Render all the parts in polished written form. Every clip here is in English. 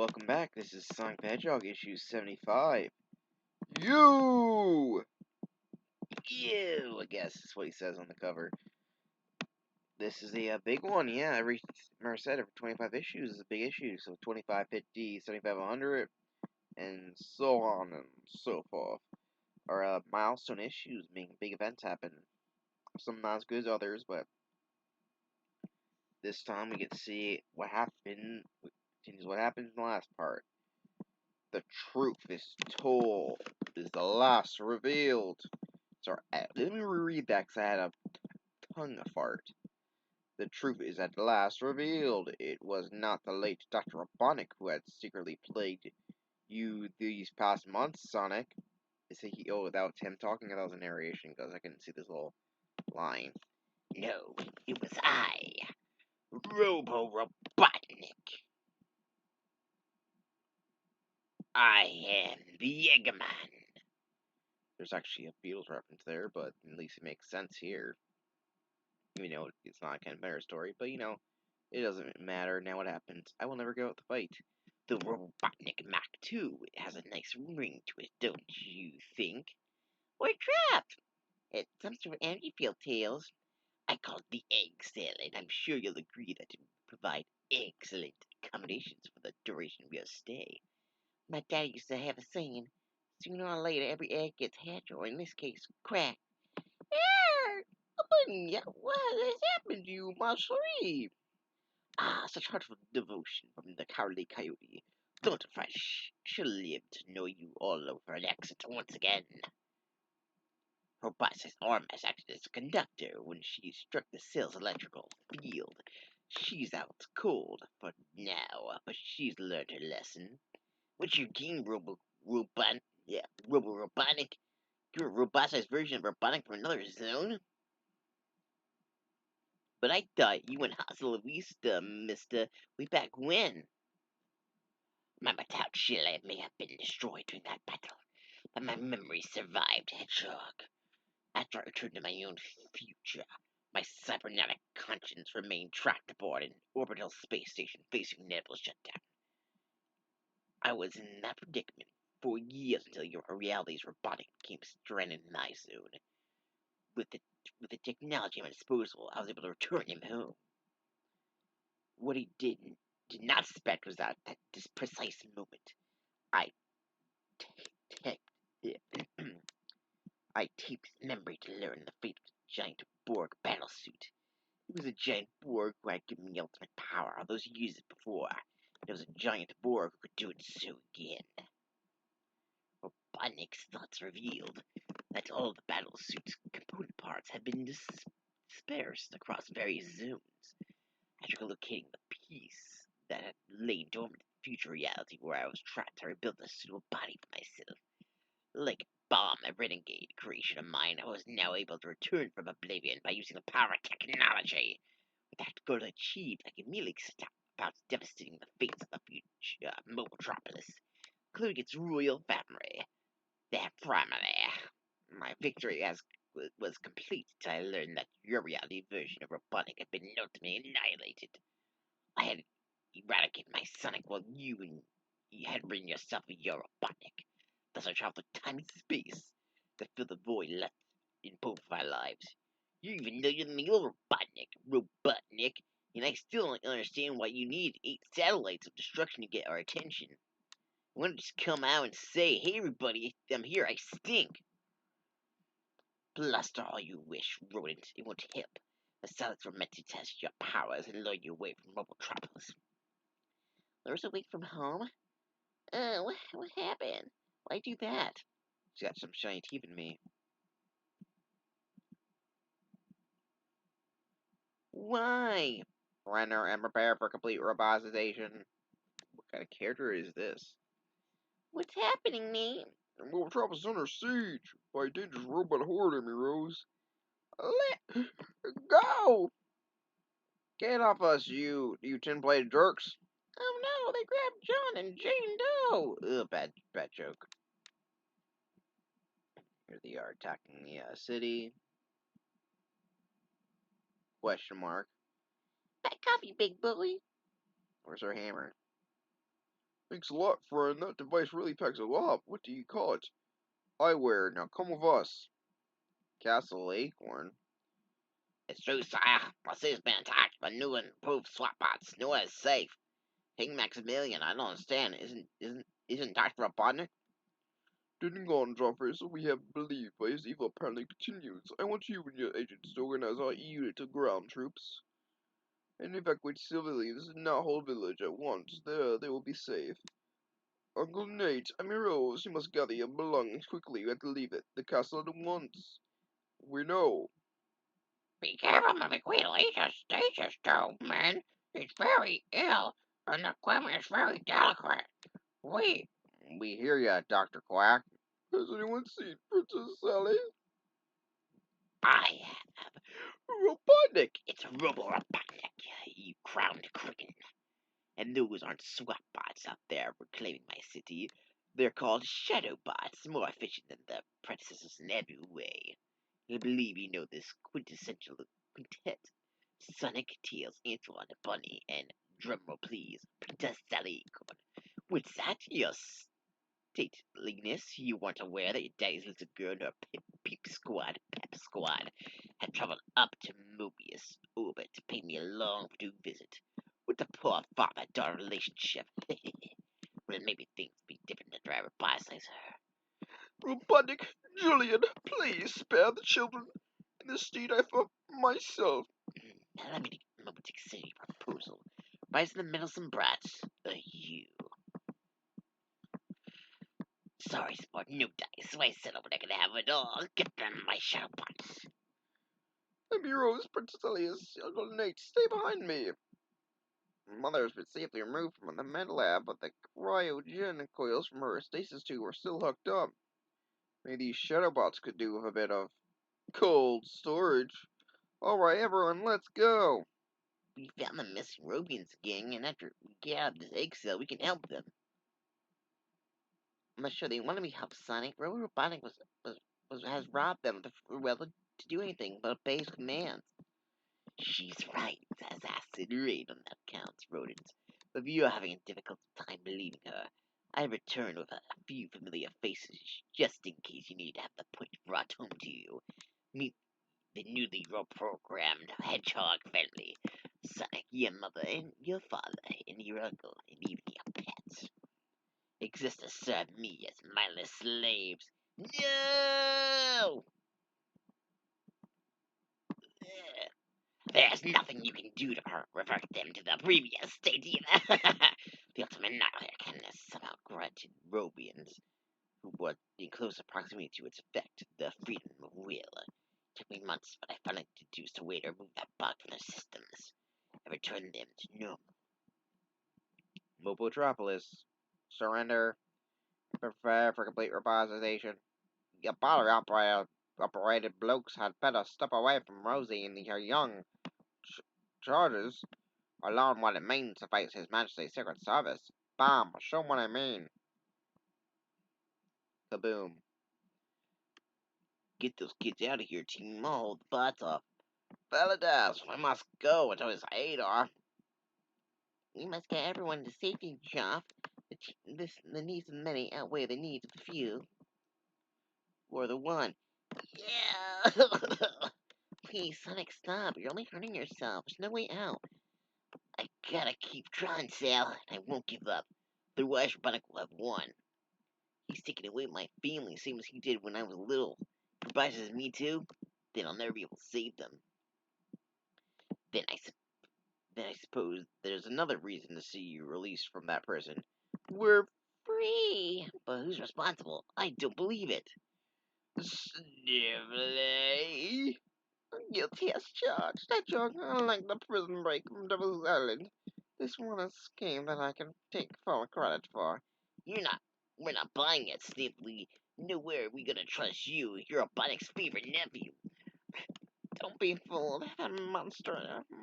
welcome back. This is Sonic the Hedgehog, issue 75. You! You, I guess is what he says on the cover. This is the big one, yeah. Every every 25 issues is a big issue. So 25, 50, 75, 100, and so on and so forth. Are milestone issues, meaning big events happen. Some not as good as others, but this time we get to see what happened. Continues what happened in the last part. The truth is told, is the last revealed. Sorry, let me reread that because I had a tongue fart. The truth is at last revealed. It was not the late Dr. Robotnik who had secretly plagued you these past months, Sonic. Oh, that was him talking, or that was a narration, because I couldn't see this little line. No, it was I, Robotnik. I am the Eggman. There's actually a Beatles reference there, but at least it makes sense here. Even though it's not a Ken Bear story, but it doesn't matter. Now what happens? I will never go out to fight. The Robotnik Mach 2 has a nice ring to it, don't you think? We're trapped. It's some sort of energy field, Tails. I call it the egg cell, and I'm sure you'll agree that it will provide excellent accommodations for the duration of your stay. My dad used to have a saying, sooner or later every egg gets hatched, or in this case, cracked. What has happened to you, my sleep? Ah, such heartfelt devotion from the cowardly coyote. Don't fresh. She'll live to know you all over an exit once again. Her boss's arm has acted as a conductor when she struck the cell's electrical field. She's out cold for now, but she's learned her lesson. What's your game, Robo-Robotnik? You're a robot-sized version of Robotnik from another zone? But I thought you and Hasta La Vista, mister, way back when. My metal shell may have been destroyed during that battle, but my memory survived, Hedgehog. After I returned to my own future, my cybernetic conscience remained trapped aboard an orbital space station facing inevitable shutdown. I was in that predicament for years until your reality's robotic became stranded in my zone. With the technology at my disposal, I was able to return him home. What he did not suspect was that at this precise moment, I I taped his memory to learn the fate of the giant Borg battlesuit. It was a giant Borg who had given me ultimate power all those years before. It was a giant Borg who could do it so again. Robotnik's thoughts revealed that all the battlesuit's component parts had been dispersed across various zones. After locating the piece that had lain dormant in the future reality where I was trapped, I rebuilt a suitable body for myself. Like a bomb, a renegade creation of mine, I was now able to return from oblivion by using the power of technology. With that goal achieved, I could immediately set about devastating the fates of the future Mobotropolis, including its royal family. Their family. My victory was complete until I learned that your reality version of Robotnik had been ultimately annihilated. I had eradicated my Sonic while you had ridden yourself of your Robotnik. Thus I traveled through time and space to fill the void left in both of our lives. You even know you're the real Robotnik, and I still don't understand why you need 8 satellites of destruction to get our attention. You want to just come out and say, hey everybody, I'm here, I stink. Bluster all you wish, rodent, it won't help. The satellites were meant to test your powers and lure you away from Robotropolis. Lure's away from home? What happened? Why do that? She's got some shiny teeth in me. Why? Render and prepare for complete robotization. What kind of character is this? What's happening, Nate? Robotrop's is under siege by a dangerous robot horde, Rose. Let go! Get off us, you tin-plated jerks! Oh no, they grabbed John and Jane Doe! Ugh, bad joke. Here they are attacking the city. Question mark. Back coffee, big boy. Where's our hammer? Thanks a lot, friend. That device really packs a lot. What do you call it? Eyewear. Now come with us. Castle Acorn. It's true, sire. My city's been attacked by new and improved SWAT bots. Nowhere is safe. King Maximilian, I don't understand. Isn't Dr. Robotnik? Didn't go on Joffrey, so we have believed, but his evil apparently continues. I want you and your agents to organize our unit of ground troops and evacuate civilians and not whole village at once. There, they will be safe. Uncle Nate, Amiros, you must gather your belongings quickly. We have to leave the castle at once. We know. Be careful, McQueen. He's a status though, man. He's very ill, and the equipment is very delicate. We We hear ya, Dr. Quack. Has anyone seen Princess Sally? I Robotnik! It's Robotnik, you crowned cricket. And those aren't SWAT bots out there reclaiming my city. They're called shadow bots, more efficient than their predecessors in every way. I believe you know this quintessential quintet. Sonic, Tails, Antoine, Bunny, and drumroll please, Princess Sally. What's that? Your stateliness? You weren't aware that your daddy's little girl and her pep squad, had traveled up to Mobius orbit to pay me a long due visit. With the poor father-daughter relationship. Well, maybe things would be different if I ever bicycles her. Robotnik, Julian, please spare the children. In this state I for myself. Now let me consider your proposal. Rise the meddlesome brats, you. Sorry, sport, no dice, so I settled when I could have it all. Get them, my shadow bots. Amiros, Princess Elias, Uncle Nate, stay behind me. Mother has been safely removed from the med lab, but the cryogen coils from her stasis tube are still hooked up. Maybe these shadowbots could do with a bit of cold storage. Alright, everyone, let's go. We found the missing Robians gang, and after we get out of this egg cell, we can help them. I'm not sure they want to be helped, Sonic. Robotnik has robbed them to do anything but obey his commands. She's right, says Acid Rain on that counts, rodents. But if you are having a difficult time believing her, I return with a few familiar faces just in case you need to have the point brought home to you. Meet the newly reprogrammed Hedgehog family. Sonic, your mother, and your father, and your uncle, and even your pets. Exist to serve me as mindless slaves. No! There's nothing you can do to revert them to the previous state either. The ultimate nightmare can somehow granted Robians, who were in closer proximity to its effect, the freedom of will. It took me months, but I finally deduced a way to remove that bug from their systems and return them to normal. Mobotropolis. Surrender. Prepare for complete robotization. Your operated blokes had better step away from Rosie and her young charges. Or learn what it means to face His Majesty's Secret Service. Bam! Show 'em what I mean. Kaboom. Get those kids out of here, team. I'll hold the bots off. Valadas, I must go until his aid are. We must get everyone to safety, Joff. The needs of the many outweigh the needs of the few. Or the one. Yeah! Please, Sonic, stop. You're only hurting yourself. There's no way out. I gotta keep trying, Sal. I won't give up. Otherwise, Robotnik will have won. He's taking away my family, same as he did when I was little. If he biases me too, then I'll never be able to save them. Then I, then I suppose there's another reason to see you released from that prison. We're free. But who's responsible? I don't believe it. Snively. Guilty as charged. That joke, unlike the prison break from Devil's Island. This one is a scheme that I can take full credit for. We're not buying it, Snively. Nowhere are we gonna trust you. You're a Robotik's favorite nephew. Don't be fooled. That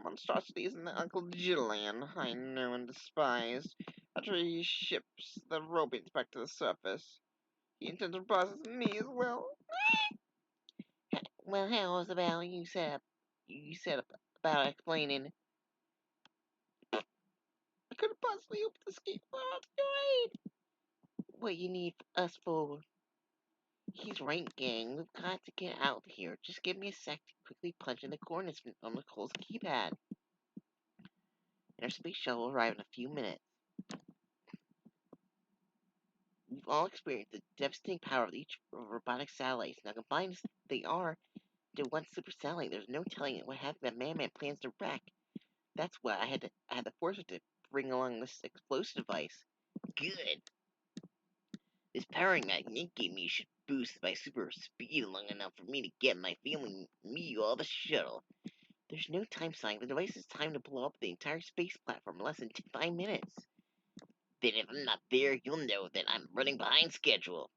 monstrosity isn't the Uncle Julian I knew and despised. After he ships the robots back to the surface, he intends to process me as well. Well, how was about you said about explaining? I couldn't possibly hope to escape. Oh, what you need us for. He's right, gang. We've got to get out here. Just give me a sec to quickly punch in the coordinates on Nicole's keypad. And our space shuttle will arrive in a few minutes. We've all experienced the devastating power of each robotic satellites. Now combined as they are into one super satellite, there's no telling what half that man plans to wreck. That's why I had to force it to bring along this explosive device. Good. This powering magnet gave me should boost my super speed long enough for me to get my family me all the shuttle. There's no time sign. The device is timed to blow up the entire space platform in less than 5 minutes. Then if I'm not there, you'll know that I'm running behind schedule.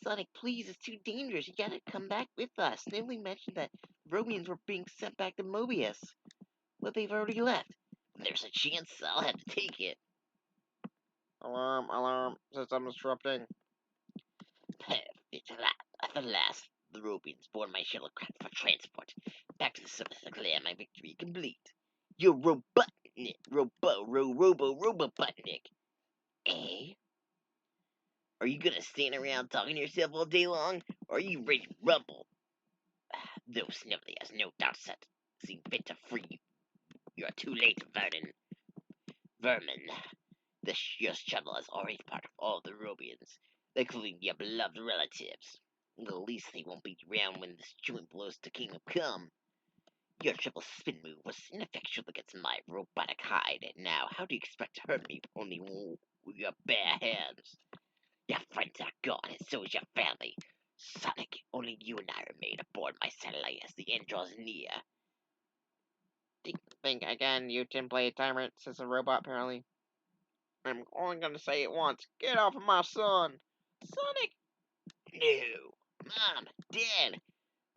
Sonic, please, it's too dangerous. You gotta come back with us. They mentioned that Romians were being sent back to Mobius. But they've already left. There's a chance I'll have to take it. Alarm, alarm, system disrupting. It's at the last, the Robians board my shuttlecraft for transport. Back to the surface to declare my victory complete. You're Robotnik, Robotnik. Eh? Are you gonna stand around talking to yourself all day long? Or are you ready to rumble? Though Snively has no doubt set, seen fit to free you. You're too late, Vermin. Your shuttle is already part of all the Robians, including your beloved relatives. At least they won't be around when this joint blows to Kingdom Come. Your triple spin move was ineffectual against my robotic hide, and now how do you expect to hurt me only with your bare hands? Your friends are gone, and so is your family. Sonic, only you and I remain aboard my satellite as the end draws near. Think again, you template tyrant, says the robot apparently. I'm only gonna say it once. Get off of my son! Sonic! No! Mom! Dad!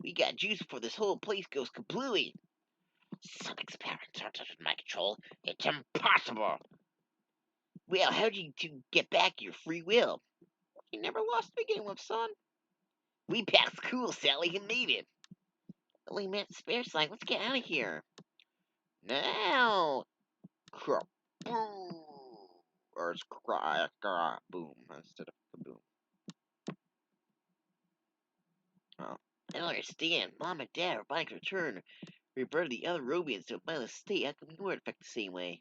We got juice before this whole place goes kablooey! Sonic's parents aren't under my control. It's impossible! Well, how did you two get back your free will? You never lost to begin with, son. We passed school, Sally, and made it. Only meant spare side. Let's get out of here. Now! Kaboom! Or it's cry, boom instead of kaboom. Oh. I don't understand. Mom and Dad are buying to return. Reverted the other Robians to a mindless state. How come you weren't affected the same way?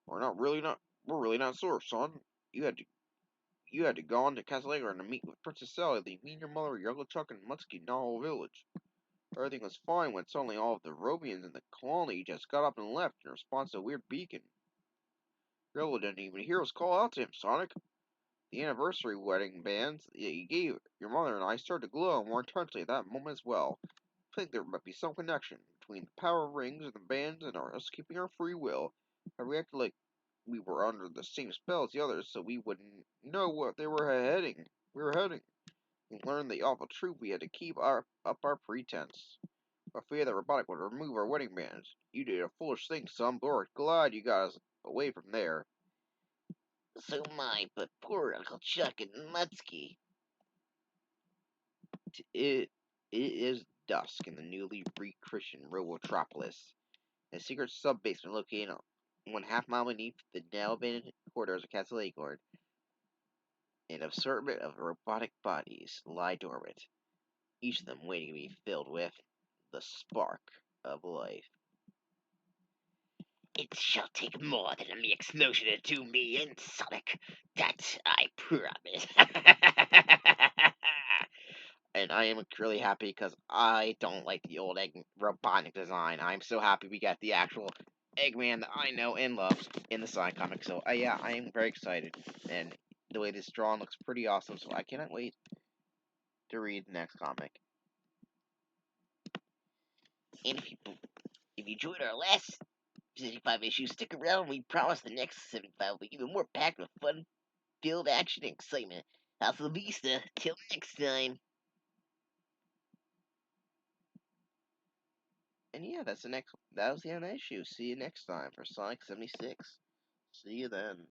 We're really not sure, son. You had to go on to Castle to meet with Princess Sally. Me and your mother, Yellow Chuck, and Muskie in our village. Everything was fine when suddenly all of the Robians in the colony just got up and left in response to a weird beacon. Yellow didn't even hear us call out to him, Sonic. The anniversary wedding bands that you gave your mother and I started to glow more intensely at that moment as well. I think there might be some connection between the power rings and the bands and us keeping our free will. I reacted like we were under the same spell as the others, so we wouldn't know what they were heading. We were heading. We learned the awful truth. We had to keep up our pretense. I fear that Robotic would remove our wedding bands. You did a foolish thing, son. But we're glad you got us away from there. So am I, but poor Uncle Chuck and Mutsky. It is dusk in the newly rechristened Robotropolis, a secret sub-basement located 1/2 mile beneath the now abandoned corridors of Castle Acorn. An assortment of robotic bodies lie dormant, each of them waiting to be filled with the spark of life. It shall take more than a mere explosion to do me in, Sonic. That I promise. And I am really happy because I don't like the old Robotnik design. I'm so happy we got the actual Eggman that I know and love in the side comic. So yeah, I am very excited, and the way this drawing looks pretty awesome. So I cannot wait to read the next comic. And if you enjoyed our last 75 issues, stick around. We promise the next 75 will be even more packed with fun, filled action and excitement. Hasta la vista. Till next time. And yeah, that was the end of the issue. See you next time for Sonic 76. See you then.